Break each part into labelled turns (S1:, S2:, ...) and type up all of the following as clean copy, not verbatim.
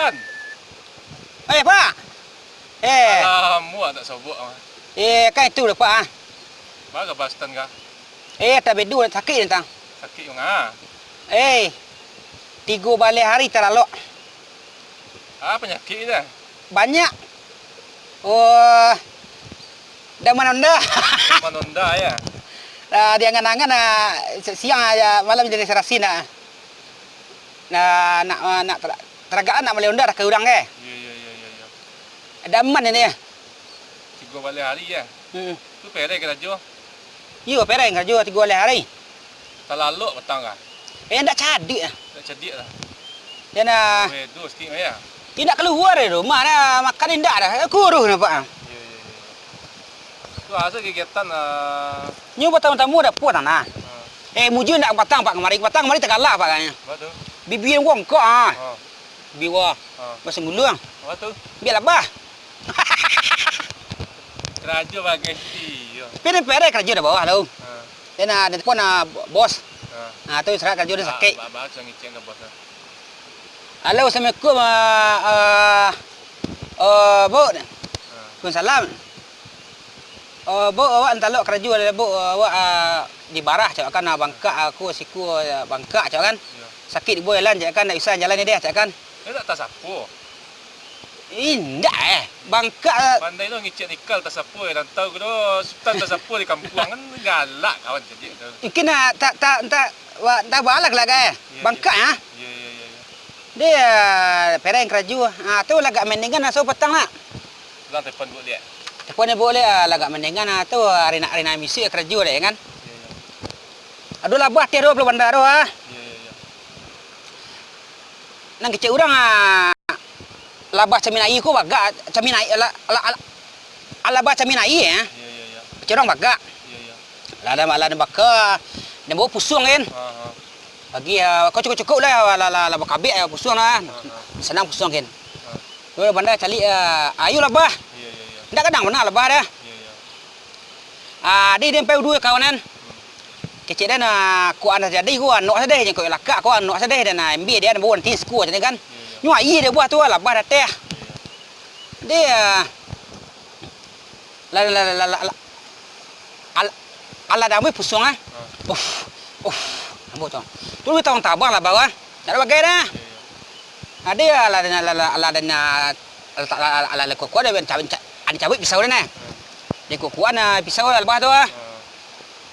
S1: Sultan.
S2: Pak.
S1: Muat tak sobok.
S2: Kan itu dah Pak.
S1: Baga Boston ka?
S2: Tak bedu sakit tentang.
S1: Sakit yung nga.
S2: 3 balik hari terlalu.
S1: Penyakit dah.
S2: Banyak. Dah menunda.
S1: Menunda ya.
S2: Dia angan-angan siang malam jadi serasi nak teragaan nak melonda ke urang ke.
S1: Ya.
S2: Daman ini ya.
S1: 3 balik hari ya. Tu pere kerja.
S2: Yo pereng kerja 3 balik hari.
S1: Terlalu petang ka?
S2: Ndak cadik ah.
S1: Tak cedik lah.
S2: Dia nak
S1: Wedu sikit ya.
S2: tidak keluar dari rumah dah makan indak dah. Kuruh nampak.
S1: Ya. Tu asal kegiatan
S2: Nyu tamu dah puas nah. Muju nak patang Pak kemari tergalak Pak katanya.
S1: Betul.
S2: Bibi yang wong kok Biwa. Bahasa ngulung.
S1: Betul.
S2: Biarlah bah.
S1: Kerja bagi dia.
S2: Pere kerja dah bawah tu. Dia nak telefon bos. Tu serat kerja dia sakit.
S1: Baca ngicen ke bos.
S2: Halo, Assalamualaikum. Bu. Waalaikumsalam. Bu, awak entalok kerja ada bu, awak di barah cak kan bangkak aku siku bangkak cak kan. Sakit di boilan cak kan nak usah jalan ni dia cak kan.
S1: Dia tak sapu.
S2: Indah bangkak.
S1: Pandai tu ngicen ikal tak sapu dan tahu ke sultan tak sapu di kampung kan galak kawan jadi tu.
S2: Mungkin tak balak lah kan. Bangkak ya.
S1: Ya.
S2: Dia pereng kerja. Tu lagak mendingan so petang nak.
S1: Lang telefon buat dia.
S2: Telefon dia boleh lagak mendingan tu hari nak misi kerja dah kan.
S1: Ya.
S2: Aduh labah tiar 20 bandar tu
S1: Ya.
S2: Nang kecil orang labah caminai ko bagak caminai labah caminai
S1: Ya.
S2: Kecil orang bagak.
S1: Ya.
S2: Lada bakar. Dia bawa pusung kan. Bagi kau cukup lah labah kabik pusung lah. Senang pusung kan. Tu bandar cari ayu labah.
S1: Ya.
S2: Ndak kadang mana labah dah.
S1: Ya.
S2: Dia dempel dua kawanan. Kecil dah nak kuan dah jadi kuan nok sedih je kau lakak kuan nok sedih dan MB dia bawa nanti school macam ni kan. Nyu ai dia buat tu labah dah teh. Dia ala dah mai pusung ah. Ambo tu. Tu kita tabang lah bawah. Tak ada bagai dah. Dia ala kuat dia ada cabut pisau dah nah. Dia kuat pisau labah tu ah.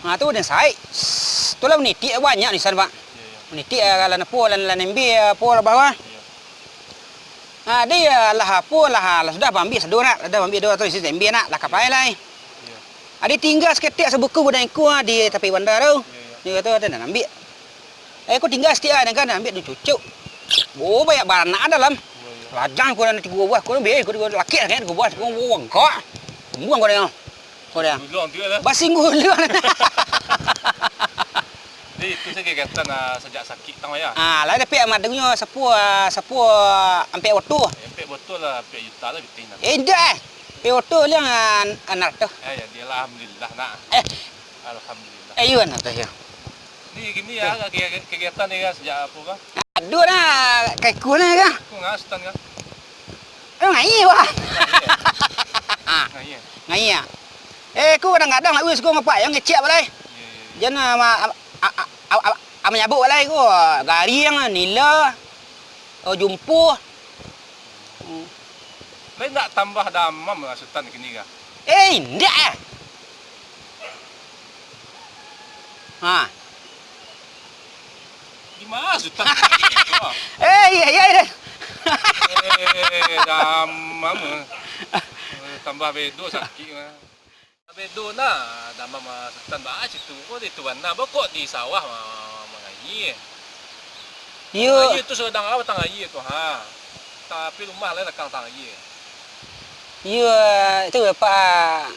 S2: Tu dan sai. Tu lah meniti banyak di sana Pak. Meniti kalau napo lan MB po bawah. Dia lah po lah sudah ambil sedua nak. Dah ambil dua tu isi MB nak lah kapai lah. Ada tinggal seketik sebuku budak aku di tepi bandar tu. Dia kata ada nak ambil. Aku tinggal setia kan ambil dia cucuk. Banyak barang nak dalam. Lajang aku nak 3 buah. Aku ambil aku laki kan aku buat aku buang kok. Buang kau dia. Kau dia.
S1: Gulung tu lah.
S2: Basing gulung.
S1: Jadi itu saya kegiatan sejak sakit tang ya.
S2: Lah tapi amadnya sapu ampe auto.
S1: Sampai betul lah, sampai juta lah bitin.
S2: Dah. Pe auto yang anak tu.
S1: Ya dia lah alhamdulillah nak. Alhamdulillah.
S2: Ayun anak tu ya.
S1: Ni gini ya kegiatan ni kan sejak apa kan?
S2: Aduh dah kai ku ni kan.
S1: Aku ngastan kan.
S2: Ngai wah.
S1: Iya.
S2: Ngai ya. Ku kadang-kadang nak wis ku ngapak yang ngecek balai. Jan menyabuk balai ku garing nila jumpuh.
S1: Lain nak tambah damam lah sultan kini kan?
S2: Ndak.
S1: Gimana sultan?
S2: Ya.
S1: Damam. Tambah bedo sakit mah. Bedo na damam sultan ba situ. Oh di tuan na bokok di sawah mengayi.
S2: Yo.
S1: Itu sedang apa tangayi tu ha. Tapi rumah lain kang tangayi.
S2: Yo itu Pak.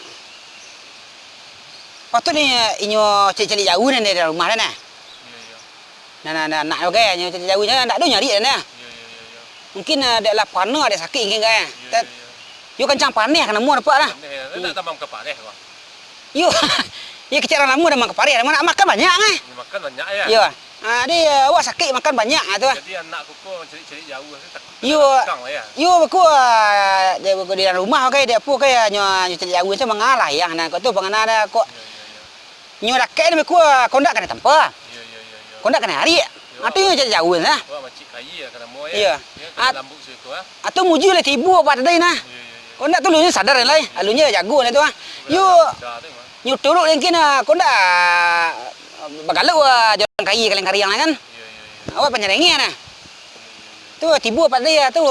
S2: Patut ni inyo cari jauh ni dari rumah dah nah. Nak okay nyo cari jauh nak ada nyari dah nah. Mungkin ada lah panah ada sakit mungkin kan. Yo kencang panah kena mu dapat lah.
S1: Nak tambam ke panah kau.
S2: Yo. Ya kecil orang lama dah makan pare, nak makan banyak kan?
S1: Makan banyak ya.
S2: Yo. Dia awak sakit makan banyak tu.
S1: Jadi anak kuku cari jauh tu takut.
S2: You
S1: Kang lah ya.
S2: you aku dia di dalam rumah ke dia apa ke nyo cari jauh tu mengalah yang nak tu pengana ada kok
S1: Ya, ya, ya.
S2: nyo dak ke ni ku kondak kena tempa.
S1: Ya, ya, ya, ya.
S2: Kondak kena hari. Atu cari jauh nah.
S1: Wah macik kaya kena mo
S2: Ya.
S1: ya. Ya, lambuk situ ah.
S2: Atu muju le tibu apa tadi nah.
S1: Ya, ya, ya.
S2: Kondak tu lu sadar lai. Alunya jago ni tu ah. You
S1: Dah tu mah.
S2: you turuk lengkin kondak bagalu jalan kaya kalian kariang kan.
S1: Ya, ya, ya.
S2: Awak penyerengi nah. Tu tibu apa dia tu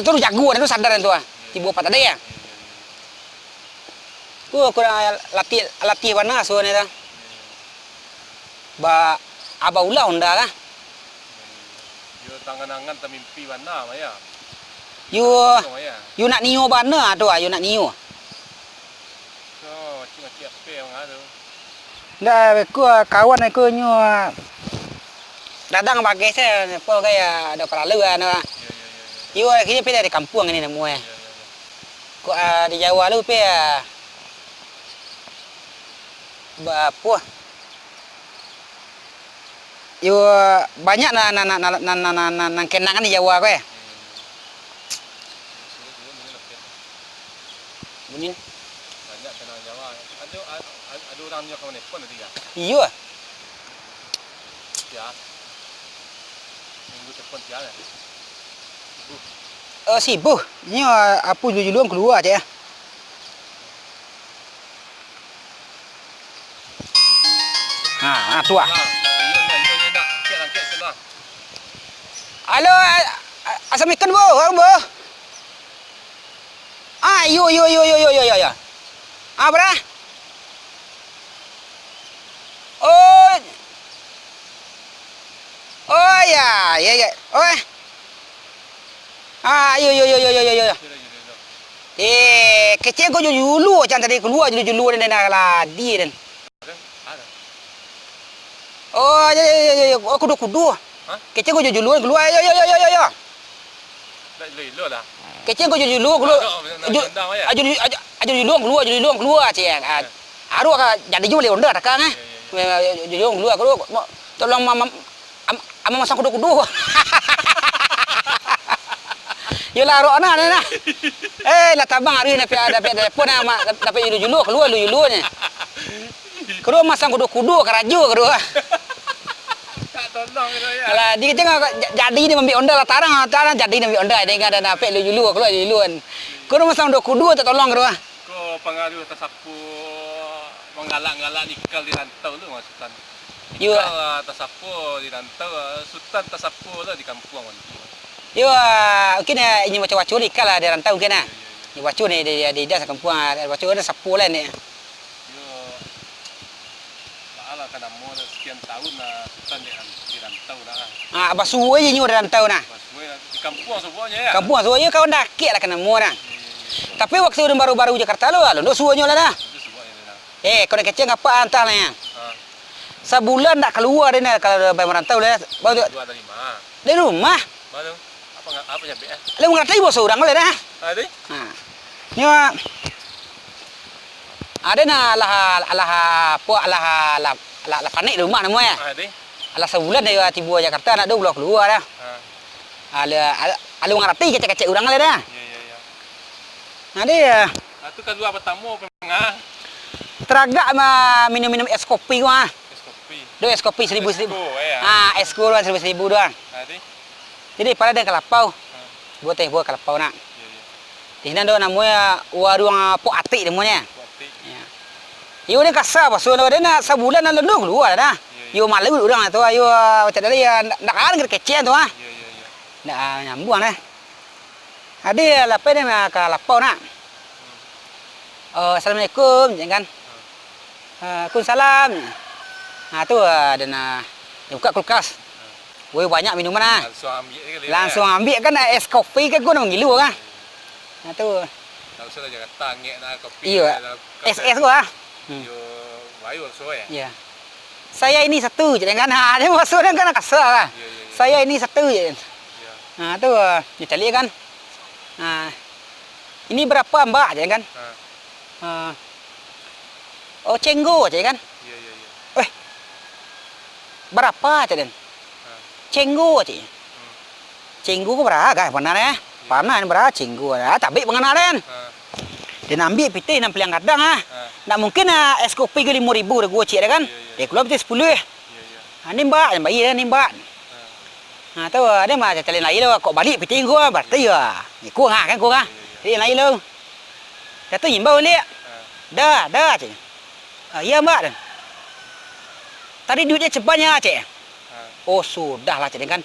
S2: tu jago tu sadar tu tibu apa tadi ya. Tu kurang latih warna so ni tu. Ba aba ulah onda lah.
S1: Yo tangan-tangan temimpi mana mah ya.
S2: You
S1: Oh ya.
S2: you nak niu bana tu you nak niu.
S1: So macam apa yang ada.
S2: Dah aku kawan aku nyu dadang bagai saya apa kayak ada peralu
S1: Ya,
S2: nah.
S1: ya, ya, ya.
S2: You kini pergi dari kampung ni nemu
S1: Ya, ya, ya.
S2: Ko di Jawa lu pe apa you banyak nang kenangan di Jawa ko ya. Bunyi.
S1: Banyak kenal Jawa. Ada orang yang kau nelfon nanti ya.
S2: Iya.
S1: Ya. Minggu telepon dia lah.
S2: Sibuk. Ni apa julu-julu keluar je ya. Tu ah.
S1: Iya nak. Kek sebelah.
S2: Halo, assalamualaikum bu, bu. Yo. Berah? Oh ya. Oh. Yo. Kecil kau julu macam tadi keluar julu dan nak di dan.
S1: Ada.
S2: Oh ya. Kudu.
S1: Hah?
S2: Kecil kau julu keluar. Yo.
S1: Dah lelo lah.
S2: Kecil kau julu keluar. Julu keluar cik. Aru ka jadi jumlah onda takang julu keluar keluar. Tolong mama masang kudu. Yolah roana ni nah. Lah tabang hari ni ada telefon nama dapat julu keluar ni. Keluar masang kudu keraju kedua.
S1: Tak tolong itu ya.
S2: Kalau dia kata jadi ni ambil onda lah tarang jadi ni ambil onda dengan ada dapat julu keluar juluan. Keluar masang kudu tak tolong kedua.
S1: Kau pengaruh tersapu menggalak-galak nikal di rantau tu maksudkan.
S2: Yo.
S1: Tersapu di rantau, sultan tersapu lah di kampung kan.
S2: Yo, mungkin ini macam wacur ni kalau ada rantau mungkin ah. Ni wacur ni di dah kampung wacur ada sapu lah ni.
S1: Yo. Bahala kan amo sekian tahun sultan di rantau dah.
S2: Abah suwe je nyu rantau nah.
S1: Di kampung semuanya ya.
S2: Kampung suwe kau dak lah kena mu nah. Tapi waktu baru-baru Jakarta lu suwe nyu lah dah.
S1: Itu semuanya dah.
S2: Kau nak kecil apa antah lah ya. Sebulan tak keluar dia nak kalau bayar merantau lah. Baru
S1: Dua dari mana?
S2: dari rumah.
S1: Baru apa nyampe eh?
S2: Lu ngerti bos orang boleh dah.
S1: Ada?
S2: Ni ada na lah panik rumah nama ya.
S1: Ada?
S2: Alah sebulan dari tiba Jakarta nak dua keluar dah. Alu ngerti kecek-kecek orang lah dah.
S1: Ya.
S2: Ada
S1: Itu kan dua pertama pengah.
S2: teragak minum es kopi gua.
S1: Es kopi.
S2: Do es kopi 1.000.
S1: Ya.
S2: Es kopi 1.000 doang.
S1: Ada?
S2: Jadi pada ada kelapau. Buat teh buat kelapau nak.
S1: Ya.
S2: Di sana do namanya warung Pok Atik namanya.
S1: Kopi.
S2: Ya. Yo ni kasar pas so dia nak sebulan nak lendu keluar dah. Yo malu orang tu ayo macam tadi nak kan kecil tu ah.
S1: Ya.
S2: Nak nyambung dah. Ada lah pada nak kelapau nak. Assalamualaikum jangan. Waalaikumsalam. Tu ada nak buka kulkas. Woi banyak minuman ah. Langsung ambil kan es kopi kan gua nak ngilu kan. Tu.
S1: Tak usah jangan tangek nak kopi.
S2: Iya. Es gua.
S1: Yo, wayu so ya.
S2: Ya. Saya ini satu jangan dia masuk kan kasar kan.
S1: Ya.
S2: Saya ini satu je.
S1: Ya.
S2: Tu dicari kan. Ini berapa Mbak jangan. Oh cenggo je kan.
S1: Ya.
S2: berapa cak den? Cenggu cak. Cenggu ko berapa benar ya? Panah ni berapa cenggu? Tapi mengenal den. Dia ambil piti nam peliang kadang Nak mungkin es kopi ke 5.000 dah gua cik dah kan. Dia keluar piti 10. Ni mbak, yang bayi ni mbak. Tu dia mah calin lain lo, kok balik piti gua berarti ya. Ni kurang kan kurang. Dia lain lo. Dia tu imbau balik. Dah cik. Ya mbak dan. Tadi duitnya cebannya cik. Oh sudahlah cik kan.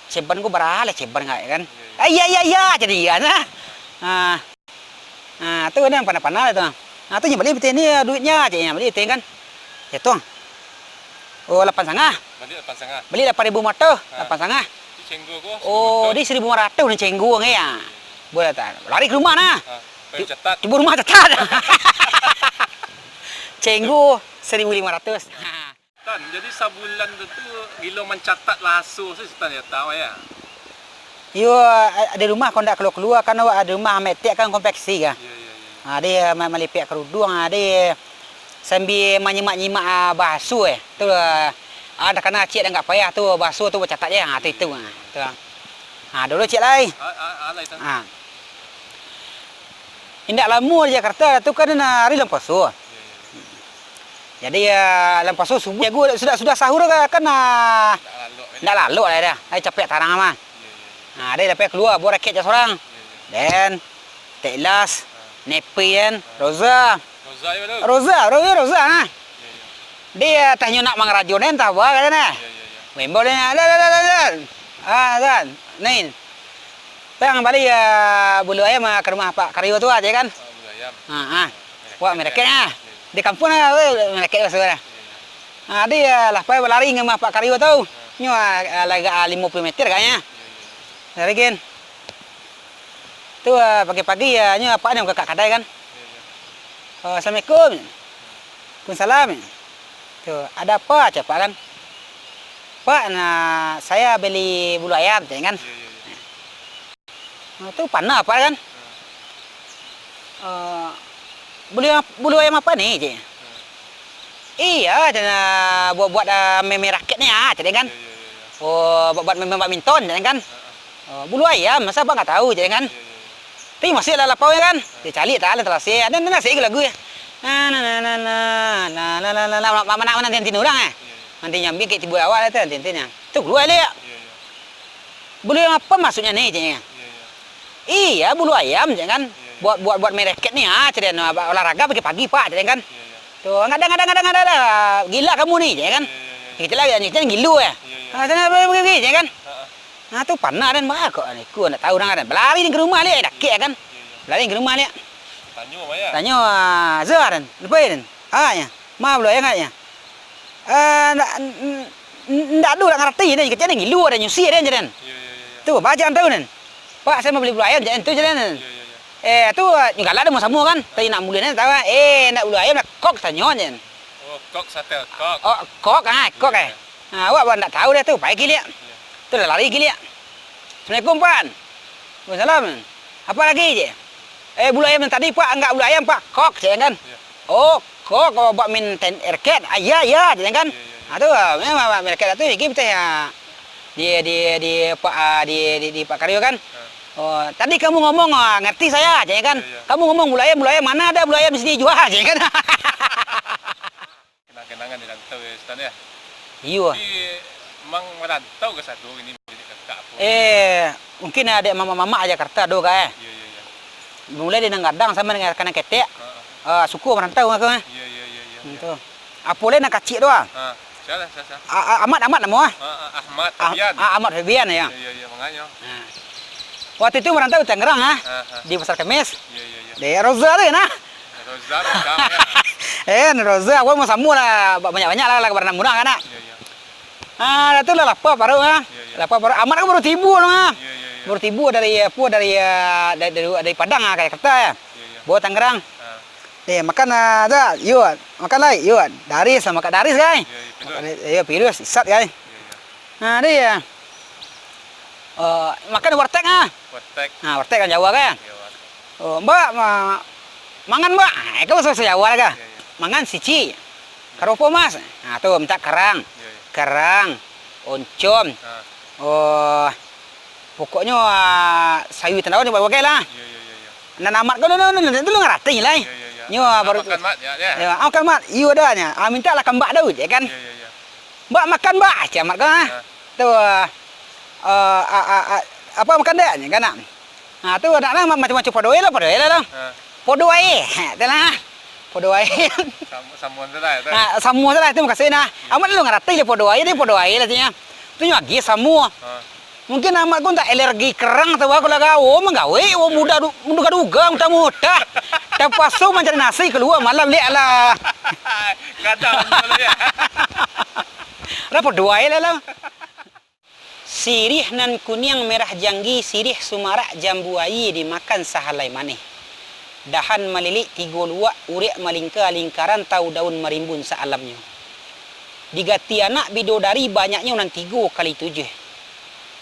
S2: Ceban gua berapa lah ceban enggak kan. Ya jadi kan. Tu kan yang panah-panah tu. Tu yang beli peti ni duitnya cik yang beli peti kan. Ya tuang. Oh 8,5.
S1: Beli 8,5.
S2: Beli 8.000 motor, 8,5.
S1: Di cenggu ko.
S2: Oh, di 1.500 ni cenggu ngai ya. Boleh tak? Lari ke rumah nah.
S1: Pencetat.
S2: Cuba rumah catat. Cenggu 1.500.
S1: Tan, jadi sabulan tu gilo mencatat lasu sih tan ya tahu ya.
S2: Yo ada rumah kau ndak keluar kan ada rumah metek kan kompleksi kan.
S1: Ya.
S2: Dia melipik kerudung dia sambil menyimak-nyimak basuh tu ada kena cik dah enggak payah tu basuh tu bercatat je tu tu. Dulu cik lai.
S1: Alai tan.
S2: Indak lama di Jakarta tu kan hari lepas tu. Jadi lepas tu subuh aku sudah sahur kan ndak lalu lah dah. Ai capek tarang mah. Dia dapat keluar bawa raket je seorang. Dan Teklas, Nepian, Roza nah. Dia tanya nak mangrajonen tak apa katanya. Membol dia. Dan. Nin. Bang balik bulu ayam ke rumah Pak Karyo tu aja kan.
S1: Bulu ayam.
S2: Wah mereknya. Di kampung mereket bahasa. Dia lah pai berlari dengan Pak Karyo tu. Nyo agak 50 meter kayaknya. Hari kan. Tu pagi-pagi nyo apa ni kakak kadai kan. Assalamualaikum. Waalaikumsalam. Tu ada apa cepat kan? Pak, saya beli bulu ayam kan. Tu panah apa kan? Bulu ayam apa ni je? Iya, buat meme raket ni jadi kan? Buat meme badminton jadi kan? Bulu ayam, masa abang enggak tahu jadi kan? Tapi masih ada lapau kan? Dia cari tak ada terasi. Ada nasi ke lagu ya? Mana nanti orang nanti nyambi ke tibu awal itu nantinya. Tu keluar dia. Bulu ayam apa maksudnya ni je? Iya, bulu ayam jangan buat mereket ni jadi olahraga pagi-pagi Pak jadi kan? Tu ada gila kamu ni je kan? Kita lagi kita gilu ya. Sana pergi je kan? Tu panah dan bah kok ni ku nak tahu orang kan. Berlari ke rumah dia dak kan? Berlari ke rumah dia. Tanya Zah dan lepas dan. Ya. Ma bulu ayam katnya. Ndak ada nak ngerti ni kita ni gilu ada nyusi dia dan. Tu bacaan tahu dan. Pak saya mau beli bulu ayam jangan tu jalan. Tu juga ada mau sama kan. Tadi nak mulai tahu nak bulu ayam nak kok tanya je.
S1: Kok sate kok.
S2: Kok kok awak ndak tahu dia tu baik dia. Tu dah lari gila. Assalamualaikum Pak. Waalaikumsalam. Apa lagi je? Bulu ayam tadi Pak enggak bulu ayam Pak. Kok je kan? Oh, kok buat min raket. Ya je kan? Tu memang mereka tu kita ya. Di Pak Karyo kan? Oh, tadi kamu ngomong ngerti saya je kan? Kamu ngomong bulu ayam mana ada bulu ayam di sini jual je kan?
S1: Kenangan di rantau ya Stan ya.
S2: Iya.
S1: Mang merantau ke satu ini jadi kakak apa?
S2: Mungkin ada mama aja Jakarta do ka
S1: Iya.
S2: Mulai di Gadang sama dengan kanan ketek. Suku merantau aku
S1: Iya.
S2: Itu. Apole nak kacik doang.
S1: Siapa?
S2: Ahmad nama.
S1: Ahmad Febian.
S2: Ahmad Febian ya.
S1: Iya makanya.
S2: Waktu itu merantau di Tangerang di Pasar Kemis.
S1: Iya.
S2: Di Roza tu nah.
S1: Roza ya.
S2: Roza aku mau samu lah banyak-banyak lah kabar murah kan.
S1: Iya.
S2: Itu lah lapar baru Lapar baru. Ahmad kan baru tibu lah. Baru tibu dari Padang kayak kata ya. Bawa Tangerang. Makan ada, yuk makan lah, yuk Daris sama Kak Daris guys. Iya, Pirus, isat guys. Dia makan warteg warteg kan Jawa kan. Mbak mangan Mbak, itu bahasa Jawa lah kan. Mangan sici. Karo apa Mas? Tuh minta kerang. kerang, oncom.
S1: Ha.
S2: Oh, pokoknya sayur tandau ni bagai lah.
S1: Ya ya ya ya.
S2: Nanamat kau tu lu ngarati lah.
S1: Ya ya ya.
S2: Nyo baru
S1: makan mat ya ya.
S2: ya, makan mat. Iu adanya. Minta lah kambak dah je kan.
S1: Ya ya ya.
S2: Mbak makan mbak aja mat kau.
S1: Ha.
S2: Tu apa makan dah ni kan? Ha tu nak lah macam-macam podoi lah lah.
S1: Ha.
S2: Podoi. Tu lah. Podoi.
S1: Samuan tu lah.
S2: Ha semua tu lah tu makasih nah. Amat lu ngarati le podoi dia podoi lah nya. Tu nyo lagi semua.
S1: Ha.
S2: Mungkin amat kau tak alergi kerang tu aku lah kau menggawe muda duga muda. Terpaksa mencari nasi keluar malam lek lah.
S1: Kadang dulu ya.
S2: Apa dua lah. Sirih nan kuning merah janggi, sirih sumarak jambu air dimakan sahalai maneh. Dahan melilik tiga luak, urik malingka lingkaran tahu daun merimbun sealamnya. Digati anak bidodari banyaknya nan 3 kali 7.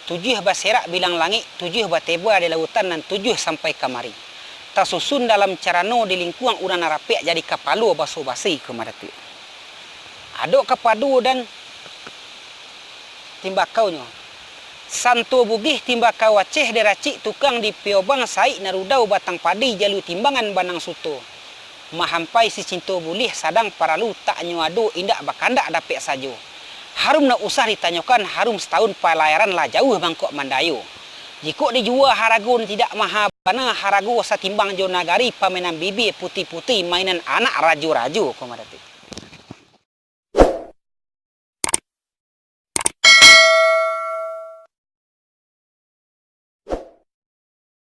S2: 7 baserak bilang langit, 7 bateba di lautan dan 7 sampai kamari. Tersusun dalam carano di lingkungan urang narapek jadi kapalu baso basi kemadatu. Aduk kepadu dan timbakaunya. Santo bugih timbakau Aceh deracik tukang di piobang saik narudau batang padi jalu timbangan banang suto. Mahampai si cinto bulih sadang paralu tak nyuadu indak bakandak dapek sajo. Harum nak usah ditanyakan harum setahun pelayaran lah jauh Bangkok Mandayu. Jika dijual haragun tidak maha bana haragu satimbang jo nagari pamenan bibi putih-putih mainan anak raju-raju komadati.